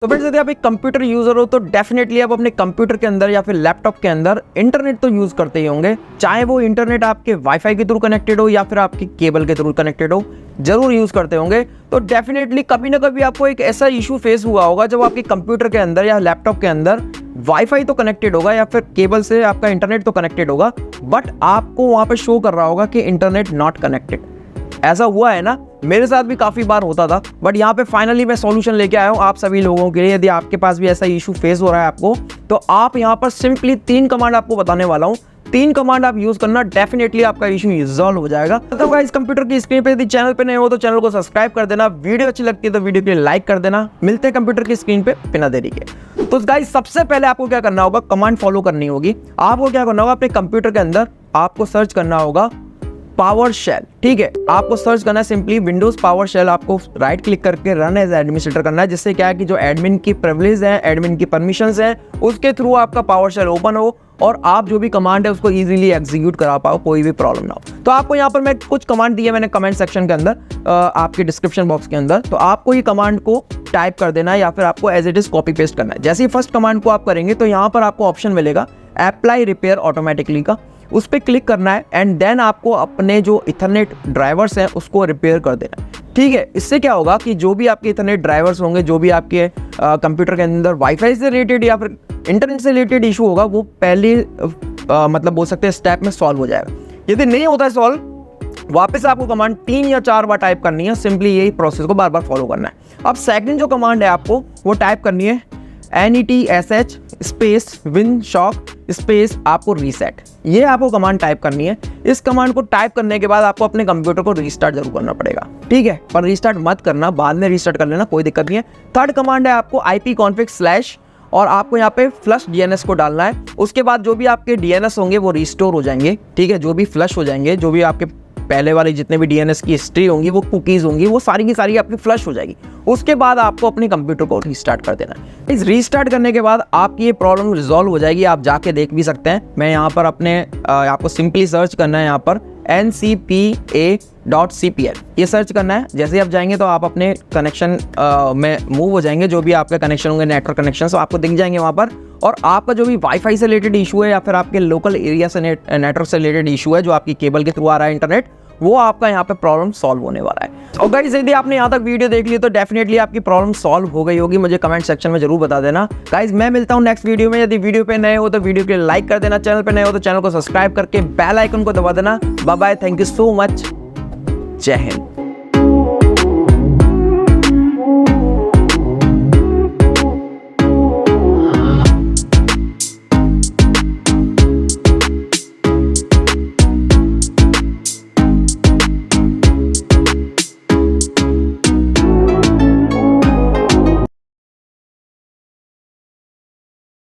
तो फ्रेंड्स यदि आप एक कंप्यूटर यूजर हो तो डेफिनेटली आप अपने कंप्यूटर के अंदर या फिर लैपटॉप के अंदर इंटरनेट तो यूज करते ही होंगे, चाहे वो इंटरनेट आपके वाईफाई के थ्रू कनेक्टेड हो या फिर आपके केबल के थ्रू कनेक्टेड हो, जरूर यूज करते होंगे। तो डेफिनेटली कभी ना कभी आपको एक ऐसा इशू फेस हुआ होगा जब आपके कंप्यूटर के अंदर या लैपटॉप के अंदर वाईफाई तो कनेक्टेड होगा या फिर केबल से आपका इंटरनेट तो कनेक्टेड होगा, बट आपको वहां पर शो कर रहा होगा कि इंटरनेट नॉट कनेक्टेड। ऐसा हुआ है ना, मेरे साथ भी काफ़ी बार होता था, बट यहाँ पे फाइनली मैं सॉल्यूशन लेके आया हूँ आप सभी लोगों के लिए। यदि आपके पास भी ऐसा इशू फेस हो रहा है आपको, तो आप यहाँ पर सिंपली 3 कमांड आपको बताने वाला हूँ। 3 कमांड आप यूज करना, डेफिनेटली आपका इशू रिजॉल्व हो जाएगा। तो गाइस कंप्यूटर की स्क्रीन पे यदि चैनल पे नए हो तो चैनल को सब्सक्राइब कर देना, वीडियो अच्छी लगती है तो वीडियो के लिए लाइक कर देना। मिलते हैं कंप्यूटर की स्क्रीन पे बिना देरी के। तो गाइस सबसे पहले आपको क्या करना होगा, कमांड फॉलो करनी होगी। आपको क्या करना होगा, अपने कंप्यूटर के अंदर आपको सर्च करना होगा पावर शेल। ठीक है, आपको सर्च करना है सिंपली विंडोज पावर शेल। आपको राइट क्लिक करके रन एज एडमिनिस्ट्रेटर करना है, जिससे क्या है कि जो एडमिन की प्रिविलेज है, एडमिन की परमिशंस है, उसके थ्रू आपका पावर शेल ओपन हो और आप जो भी कमांड है उसको इजीली एग्जीक्यूट करा पाओ, कोई भी प्रॉब्लम ना हो। तो आपको यहाँ पर मैं कुछ कमांड दिए मैंने कमेंट सेक्शन के अंदर, आपके डिस्क्रिप्शन बॉक्स के अंदर। तो आपको ये कमांड को टाइप कर देना है या फिर आपको as it is copy paste करना है। जैसे ही फर्स्ट कमांड को आप करेंगे तो यहाँ पर आपको ऑप्शन मिलेगा अप्लाई रिपेयर ऑटोमेटिकली का, उस पर क्लिक करना है एंड देन आपको अपने जो इथरनेट ड्राइवर्स हैं उसको रिपेयर कर देना है। ठीक है, इससे क्या होगा कि जो भी आपके इथरनेट ड्राइवर्स होंगे, जो भी आपके कंप्यूटर के अंदर वाईफाई से रिलेटेड या फिर इंटरनेट से रिलेटेड इशू होगा, वो पहले मतलब बोल सकते हैं स्टेप में सॉल्व हो जाएगा। यदि नहीं होता है सॉल्व, वापस आपको कमांड 3 या 4 बार टाइप करनी है, सिंपली यही प्रोसेस को बार बार फॉलो करना है। अब सेकंड जो कमांड है आपको वो टाइप करनी है NETSH स्पेस विनशॉक स्पेस आपको रीसेट। ये आपको कमांड टाइप करनी है। इस कमांड को टाइप करने के बाद आपको अपने कंप्यूटर को रीस्टार्ट जरूर करना पड़ेगा। ठीक है, पर रीस्टार्ट मत करना, बाद में रीस्टार्ट कर लेना, कोई दिक्कत नहीं है। थर्ड कमांड है आपको ipconfig/ और आपको यहाँ पे फ्लश DNS को डालना है। उसके बाद जो भी आपके DNS होंगे वो रिस्टोर हो जाएंगे। ठीक है, जो भी फ्लश हो जाएंगे, जो भी आपके पहले वाली जितने भी DNS की हिस्ट्री होंगी, वो कुकीज़ होंगी, वो सारी की सारी आपकी फ्लश हो जाएगी। उसके बाद आपको अपने कंप्यूटर को रीस्टार्ट कर देना है। इस रीस्टार्ट करने के बाद आपकी ये प्रॉब्लम रिजॉल्व हो जाएगी। आप जाके देख भी सकते हैं। मैं यहाँ पर अपने आपको सिंपली सर्च करना है, यहाँ पर ncpa.cpl ये सर्च करना है। जैसे ही आप जाएंगे तो आप अपने कनेक्शन में मूव हो जाएंगे। जो भी आपके कनेक्शन होंगे, नेटवर्क कनेक्शन, तो आपको दिख जाएंगे वहाँ पर। और आपका जो भी वाईफाई से रिलेटेड इशू है या फिर आपके लोकल एरिया से नेटवर्क से रिलेटेड इशू है, जो आपकी केबल के थ्रू आ रहा है इंटरनेट, वो आपका यहाँ पे प्रॉब्लम सॉल्व होने वाला है। और गाइस यदि आपने यहाँ तक वीडियो देख ली तो डेफिनेटली आपकी प्रॉब्लम सॉल्व हो गई होगी। मुझे कमेंट सेक्शन में जरूर बता देना। गाइस मैं मिलता हूँ नेक्स्ट वीडियो में। यदि वीडियो पे नए हो तो वीडियो के लाइक कर देना, चैनल पे नए हो तो चैनल को सब्सक्राइब करके बेल आइकन को दबा देना। Bye bye, thank you so much, जय हिंद।